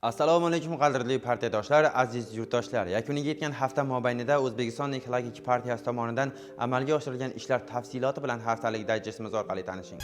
Assalomu alaykum qadrli partiyadoshlar, aziz yurtdoshlar. Yakuniga yetgan hafta mobaynida O'zbekiston Ekologik partiyasi tomonidan amalga oshirilgan ishlar tafsiloti bilan haftalik dayjestimiz orqali tanishing.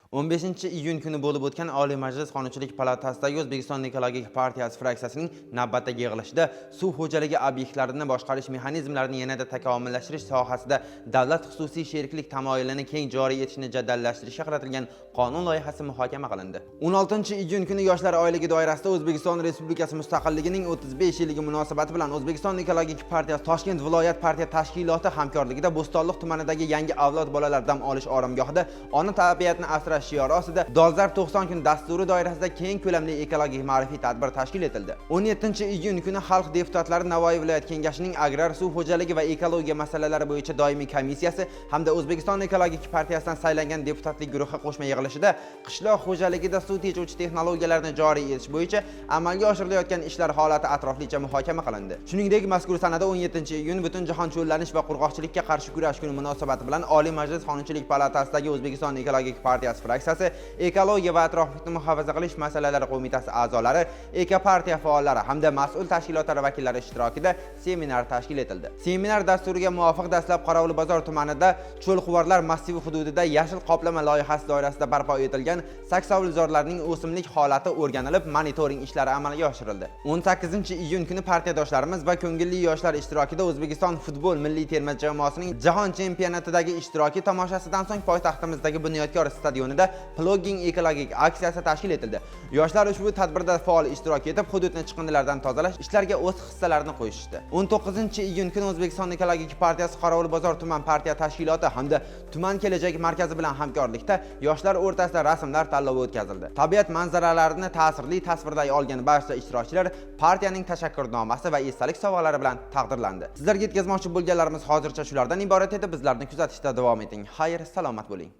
15-iyun kuni bo'lib o'tgan Oliy Majlis Qonunchilik palatasidagi O'zbekiston Ekologik partiyasi fraksiyasining navbatdagi yig'ilishida suv xo'jaligi obyektlarini boshqarish mexanizmlarini yanada takomillashtirish sohasida davlat xususiy sheriklik tamoyilini keng joriy etishni jadallashtirishga qaratilgan qonun loyihasi muhokama qilindi. 16-iyun kuni Yoshlar oyligi doirasida O'zbekiston Respublikasi mustaqilligining 35-yilligi munosabati bilan O'zbekiston Ekologik partiyasi Toshkent viloyat partiya tashkiloti hamkorligida Bo'stonliq tumanidagi yangi avlod bolalar dam olish oromgohida ona tabiatni asrash shiori ostida Dolzarb 90 kun dasturi doirasida keng ko'lamli ekologik ma'rifiy tadbir tashkil etildi. 17-iyun kuni xalq deputatlari Navoiy viloyat kengashining agrar suv xo'jaligi va ekologiya masalalari bo'yicha doimiy komissiyasi hamda O'zbekiston Ekologik partiyasidan saylangan deputatlik guruhi qo'shma yig'ilishida qishloq xo'jaligida suv tejuvchi texnologiyalarni joriy etish bo'yicha amalga oshirilayotgan ishlar holati atroflicha muhokama qilindi. Shuningdek, mazkur sanada 17-iyun Butunjahon cho'llanish va qurg'oqchilikka qarshi kurash kuni munosabati bilan Oliy Majlis Qonunchilik palatasidagi O'zbekiston Ekologik partiyasi fraksiyasi, ekologiya va atrof-muhitni muhofaza qilish masalalari qo'mitasi a'zolari, ekopartiya faollari hamda mas'ul tashkilotlar vakillari ishtirokida seminar tashkil etildi. Seminar dasturiga muvofiq dastlab Qorovulbozor tumanida cho'lquvarlar massivi hududida yashil qoplama loyihasi doirasida barpo etilgan saksovulzorlarning o'simlik holati o'rganilib, monitoring ishlari amalga oshirildi. 18-iyun kuni partiyadoshlarimiz va ko'ngilli yoshlar ishtirokida O'zbekiston futbol milliy terma jamoasining jahon chempionatidagi ishtiroki tomoshasidan so'ng poytaxtimizdagi Bunyodkor stadionida Plogging ekologik aksiyasi tashkil etildi. Yoshlar ushbu tadbirda faol ishtirok etib, hududni chiqindilardan tozalash ishlariga o'z hissalarini qo'shishdi. 19-iyun kuni O'zbekiston Ekologik partiyasi Qorovulbozor tuman partiya tashkiloti hamda tuman kelajak markazi bilan hamkorlikda yoshlar o'rtasida rasmlar tanlovi o'tkazildi. Tabiat manzaralarini ta'sirli tasvirlay olgan barcha ishtirokchilar partiyaning tashakkurnomasi va esdalik sovg'alari bilan taqdirlandi. Sizlarga yetkazmoqchi bo'lganlarimiz hozircha shulardan iborat edi. Bizlarni kuzatishda davom eting. Xayr, salomat bo'ling.